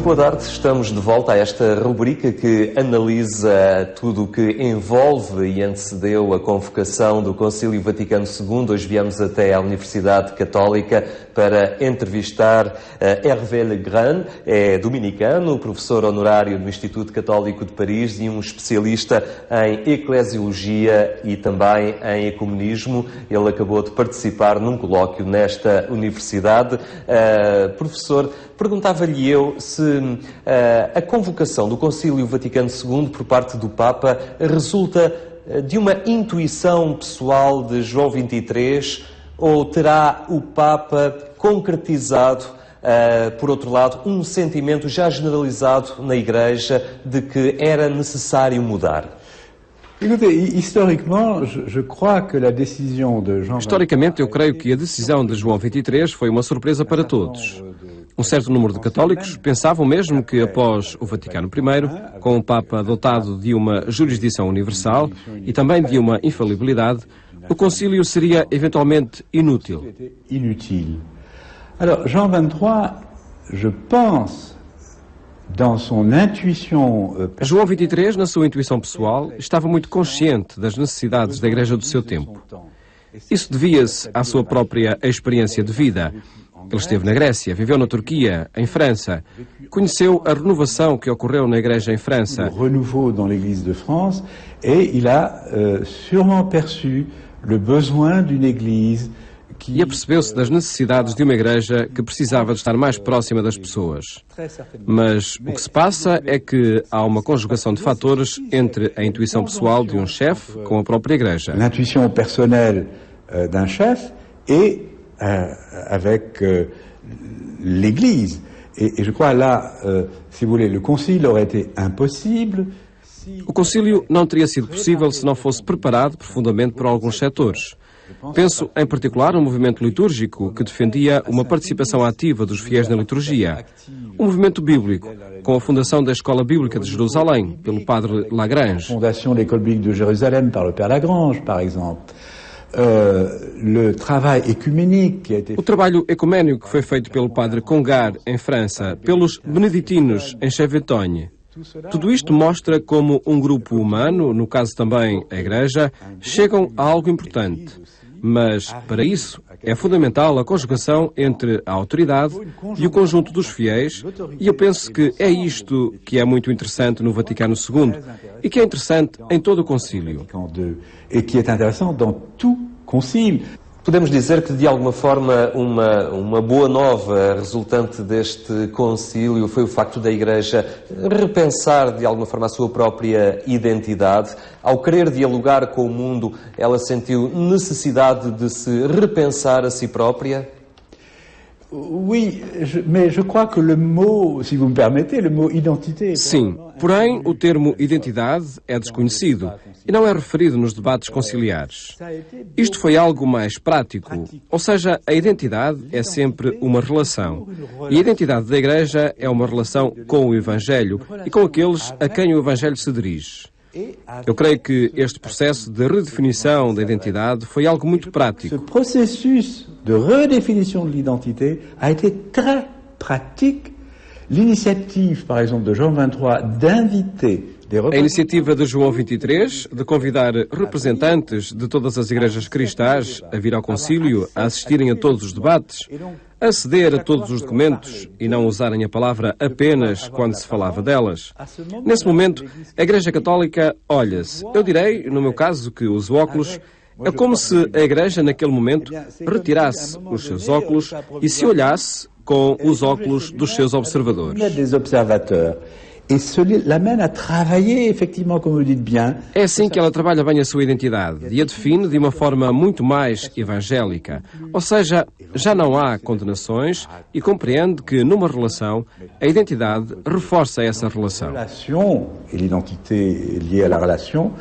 boa tarde. Estamos de volta a esta rubrica que analisa tudo o que envolve e antecedeu a convocação do Concílio Vaticano II. Hoje viemos até à Universidade Católica para entrevistar Hervé Legrand, é dominicano, professor honorário do Instituto Católico de Paris e um especialista em eclesiologia e também em ecumenismo. Ele acabou de participar num colóquio nesta universidade. Professor, perguntava-lhe eu se a convocação do Concílio Vaticano II por parte do Papa resulta de uma intuição pessoal de João XXIII ou terá o Papa concretizado, por outro lado, um sentimento já generalizado na Igreja de que era necessário mudar? Historicamente, eu creio que a decisão de João XXIII foi uma surpresa para todos. Um certo número de católicos pensavam mesmo que, após o Vaticano I, com um Papa dotado de uma jurisdição universal e também de uma infalibilidade, o concílio seria eventualmente inútil. Alors, Jean XXIII, je pense, dans son intuition... João XXIII, na sua intuição pessoal, estava muito consciente das necessidades da Igreja do seu tempo. Isso devia-se à sua própria experiência de vida. Ele esteve na Grécia, viveu na Turquia, em França, conheceu a renovação que ocorreu na Igreja em França. O renouveau dans l'Église de France, et il a sûrement perçu le besoin d'une Église e apercebeu-se das necessidades de uma igreja que precisava de estar mais próxima das pessoas. Mas o que se passa é que há uma conjugação de fatores entre a intuição pessoal de um chefe com a própria igreja. L'intuition personnelle d'un chef et avec l'Église. Et je crois là, si vous voulez, le concile aurait été impossible. O concílio não teria sido possível se não fosse preparado profundamente por alguns setores. Penso, em particular, no movimento litúrgico, que defendia uma participação ativa dos fiéis na liturgia. O movimento bíblico, com a fundação da Escola Bíblica de Jerusalém, pelo padre Lagrange. A fundação da École Biblique de Jérusalem, par le père Lagrange, par exemple. O trabalho ecuménico que foi feito pelo padre Congar, em França, pelos beneditinos, em Chevetogne. Tudo isto mostra como um grupo humano, no caso também a Igreja, chegam a algo importante. Mas, para isso, é fundamental a conjugação entre a autoridade e o conjunto dos fiéis, e eu penso que é isto que é muito interessante no Vaticano II e que é interessante em todo o concílio. E que é interessante em todo o concílio. Podemos dizer que, de alguma forma, uma boa nova resultante deste concílio foi o facto da Igreja repensar, de alguma forma, a sua própria identidade. Ao querer dialogar com o mundo, ela sentiu necessidade de se repensar a si própria? Oui, mais je crois que le mot, si vous me permettez, le mot identité... Sim, porém o termo identidade é desconhecido e não é referido nos debates conciliares. Isto foi algo mais prático, ou seja, a identidade é sempre uma relação. E a identidade da Igreja é uma relação com o Evangelho e com aqueles a quem o Evangelho se dirige. Eu creio que este processo de redefinição da identidade foi algo muito prático. Ce processus de redéfinition de l'identité a été très pratique. L'initiative, par exemple, de Jean XXIII d'inviter a iniciativa de João XXIII de convidar representantes de todas as igrejas cristãs a vir ao concílio, a assistirem a todos os debates, a aceder a todos os documentos e não usarem a palavra apenas quando se falava delas. Nesse momento, a Igreja Católica olha-se. Eu direi, no meu caso, que os óculos é como se a Igreja, naquele momento, retirasse os seus óculos e se olhasse com os óculos dos seus observadores. Et cela l'amène à travailler, effectivement, comme vous dites bien. É assim que ela trabalha bem a sua identidade e a define de uma forma muito mais evangélica. Ou seja, já não há condenações e compreende que, numa relação, a identidade reforça essa relação. A relação e a identidade liée à la relation.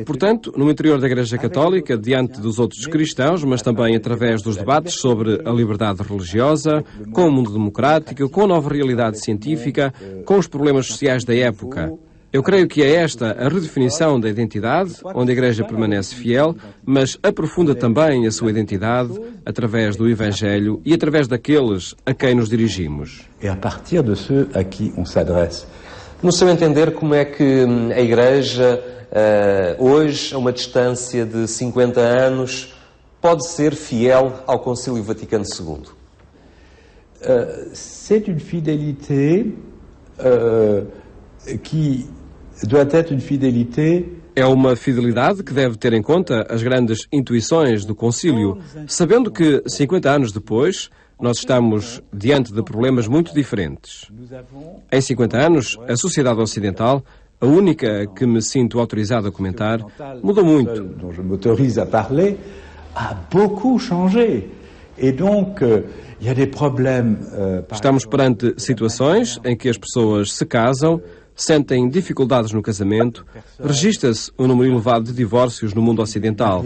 Portanto, no interior da Igreja Católica, diante dos outros cristãos, mas também através dos debates sobre a liberdade religiosa, com o mundo democrático, com a nova realidade científica, com os problemas sociais da época. Eu creio que é esta a redefinição da identidade, onde a Igreja permanece fiel, mas aprofunda também a sua identidade através do Evangelho e através daqueles a quem nos dirigimos. Et à partir de ceux à qui on s'adresse. No seu entender, como é que a Igreja, hoje, a uma distância de 50 anos, pode ser fiel ao Concílio Vaticano II? C'est une fidélité qui doit être une fidélité. É uma fidelidade que deve ter em conta as grandes intuições do Concílio, sabendo que 50 anos depois nós estamos diante de problemas muito diferentes. Em 50 anos, a sociedade ocidental, a única que me sinto autorizado a comentar, mudou muito. Dont je m'autorise à parler, a beaucoup changé. Et donc, il y a des problèmes. Estamos perante situações em que as pessoas se casam, sentem dificuldades no casamento, registra-se um número elevado de divórcios no mundo ocidental.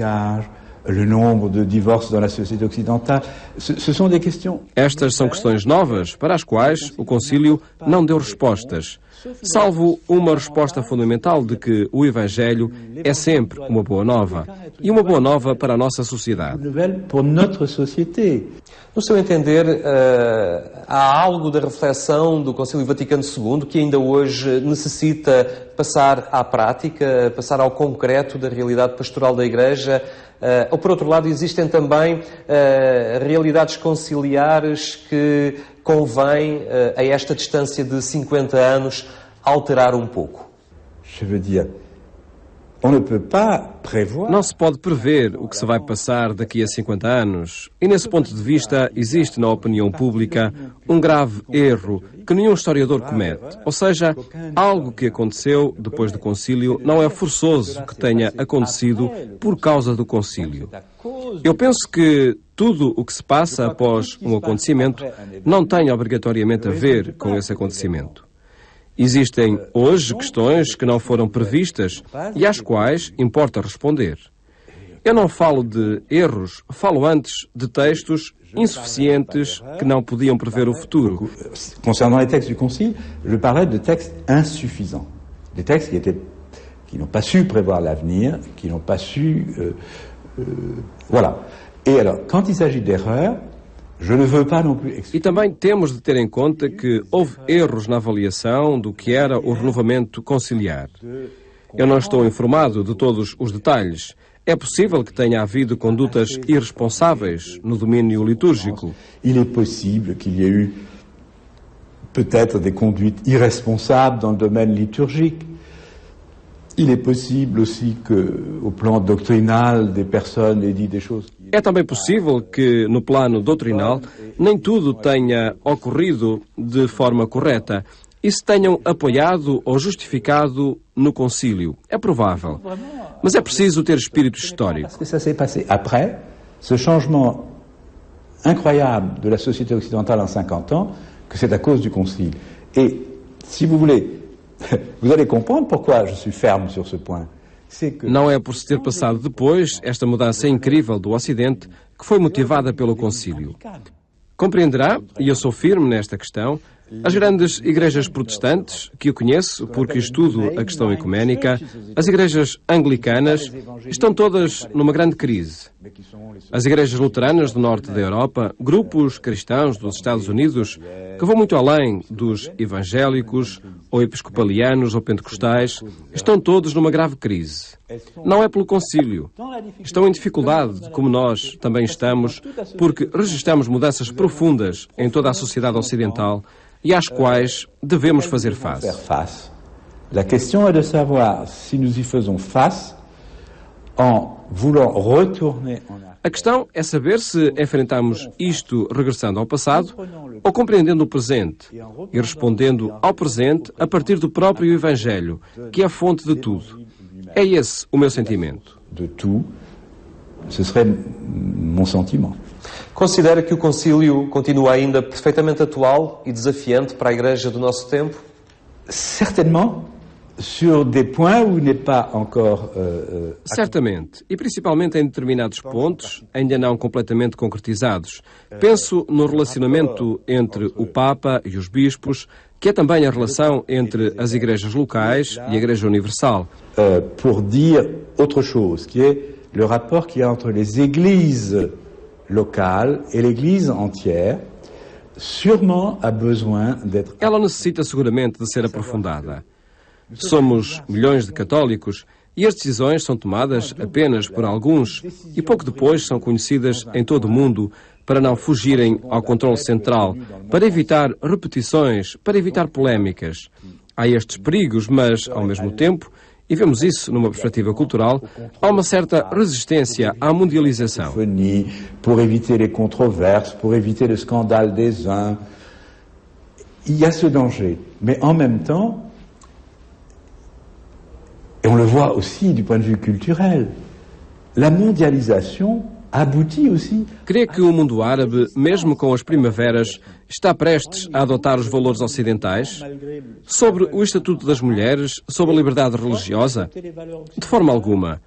Le nombre de divorces dans la société occidentale, ce sont des questions. Estas são questões novas para as quais o Concílio não deu respostas, salvo uma resposta fundamental de que o Evangelho é sempre uma boa nova, e uma boa nova para a nossa sociedade. Pour notre société. No seu entender, há algo da reflexão do Concílio Vaticano II que ainda hoje necessita passar à prática, passar ao concreto da realidade pastoral da Igreja? Ou, por outro lado, existem também realidades conciliares que convém, a esta distância de 50 anos, alterar um pouco? Je veux dire, on ne peut pas prévoir. Não se pode prever o que se vai passar daqui a 50 anos. E, nesse ponto de vista, existe na opinião pública um grave erro que nenhum historiador comete. Ou seja, algo que aconteceu depois do concílio não é forçoso que tenha acontecido por causa do concílio. Eu penso que tudo o que se passa após um acontecimento não tem obrigatoriamente a ver com esse acontecimento. Existem hoje questões que não foram previstas e às quais importa responder. Eu não falo de erros, falo antes de textos insuficientes que não podiam prever o futuro. Concernant les textes du Concile, je parlais de textes insuffisants. Des textes qui n'ont pas su prévoir l'avenir, qui n'ont pas su... voilà. Et alors, quand il s'agit d'erreurs, je ne veux pas non plus... E também temos de ter em conta que houve erros na avaliação do que era o renovamento conciliar. Eu não estou informado de todos os detalhes. É possível que tenha havido condutas irresponsáveis no domínio litúrgico. Il est possible qu'il y ait eu peut-être des conduites irresponsables dans le domaine liturgique. Il est possible aussi que, au plan doctrinal, des personnes aient dit des choses... É também possível que, no plano doutrinal, nem tudo tenha ocorrido de forma correta e se tenham apoiado ou justificado no concílio. É provável. Mas é preciso ter espírito histórico. Parce que ça s'est passé après, ce changement incroyable de la société occidentale en 50 ans, que c'est à cause du concile. Et, si vous voulez, vous allez comprendre pourquoi je suis ferme sur ce point. Não é por se ter passado depois esta mudança incrível do Ocidente que foi motivada pelo concílio. Compreenderá, e eu sou firme nesta questão, as grandes igrejas protestantes, que eu conheço porque estudo a questão ecuménica, as igrejas anglicanas, estão todas numa grande crise. As igrejas luteranas do norte da Europa, grupos cristãos dos Estados Unidos, que vão muito além dos evangélicos, ou episcopalianos, ou pentecostais, estão todos numa grave crise. Não é pelo concílio. Estão em dificuldade, como nós também estamos, porque registramos mudanças profundas em toda a sociedade ocidental, e às quais devemos fazer face. La question est de savoir si nous y faisons face en voulant retourner en arrière. A questão é saber se enfrentamos isto regressando ao passado ou compreendendo o presente e respondendo ao presente a partir do próprio Evangelho, que é a fonte de tudo. É esse o meu sentimento. De tout, ce serait mon sentiment. Considera que o concílio continua ainda perfeitamente atual e desafiante para a Igreja do nosso tempo? Certainement, sur des points où il n'est pas encore... Certamente, e principalmente em determinados pontos, ainda não completamente concretizados. Penso no relacionamento entre o Papa e os bispos, que é também a relação entre as igrejas locais e a Igreja Universal. Pour dire autre chose, qui est le rapport qu'il y a entre les églises locales et l'Église entière, sûrement a besoin d'être... Ela necessita seguramente de ser aprofundada. Somos milhões de católicos e as decisões são tomadas apenas por alguns e pouco depois são conhecidas em todo o mundo para não fugirem ao controle central, para evitar repetições, para evitar polémicas. Há estes perigos, mas, ao mesmo tempo, e vemos isso numa perspectiva cultural, há uma certa resistência à mundialização. Pour éviter les controverses, pour éviter le scandale des uns. Il y a ce danger. Mais en même temps, et on le voit aussi du point de vue culturel, la mondialisation aboutit aussi. Creio que o mundo árabe, mesmo com as primaveras, está prestes a adotar os valores ocidentais sobre o Estatuto das Mulheres, sobre a liberdade religiosa? De forma alguma.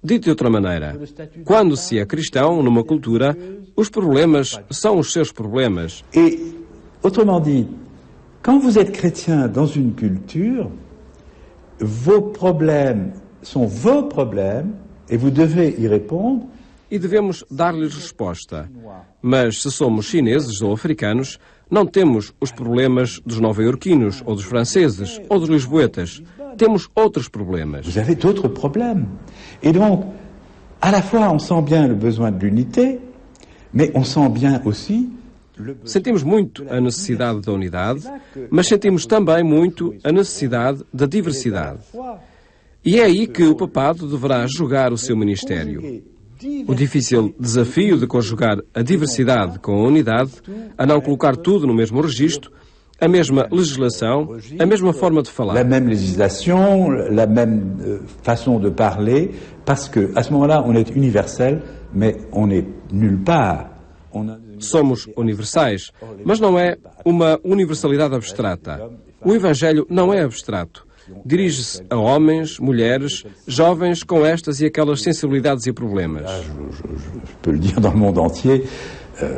Dito de outra maneira, quando se é cristão numa cultura, os problemas são os seus problemas. Et, autrement dit, quand vous êtes chrétien dans une culture, vos problèmes sont vos problèmes et vous devez y répondre. E devemos dar-lhes resposta. Mas se somos chineses ou africanos, não temos os problemas dos nova-iorquinos, ou dos franceses, ou dos lisboetas. Temos outros problemas. Vous avez d'autres problèmes. Et donc, à la fois, on sent bien le besoin de l'unité, mais on sent bien aussi... Sentimos muito a necessidade da unidade, mas sentimos também muito a necessidade da diversidade. E é aí que o papado deverá jogar o seu ministério. O difícil desafio de conjugar a diversidade com a unidade, a não colocar tudo no mesmo registro, a mesma legislação, a mesma forma de falar. La même législation, la même façon de parler, parce que à ce moment-là, on est universel, mais on n'est nulle part. Somos universais, mas não é uma universalidade abstrata. O Evangelho não é abstrato. Dirige-se a homens, mulheres, jovens com estas e aquelas sensibilidades e problemas. Je peux le dire dans le monde entier,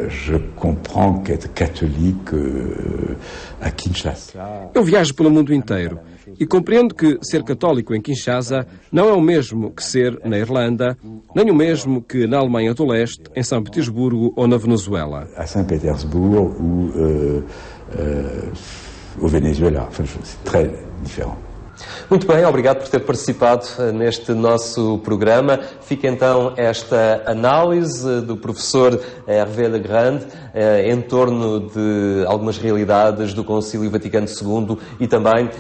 je comprends qu'être catholique à Kinshasa... Eu viajo pelo mundo inteiro e compreendo que ser católico em Kinshasa não é o mesmo que ser na Irlanda, nem o mesmo que na Alemanha do Leste, em São Petersburgo ou na Venezuela. À Saint-Pétersbourg ou au Venezuela. Enfin, c'est très différent. Muito bem, obrigado por ter participado neste nosso programa. Fica então esta análise do professor Hervé Legrand em torno de algumas realidades do Concílio Vaticano II e também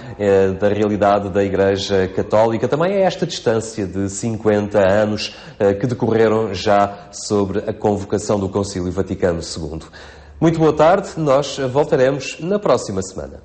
da realidade da Igreja Católica. Também é esta distância de 50 anos que decorreram já sobre a convocação do Concílio Vaticano II. Muito boa tarde, nós voltaremos na próxima semana.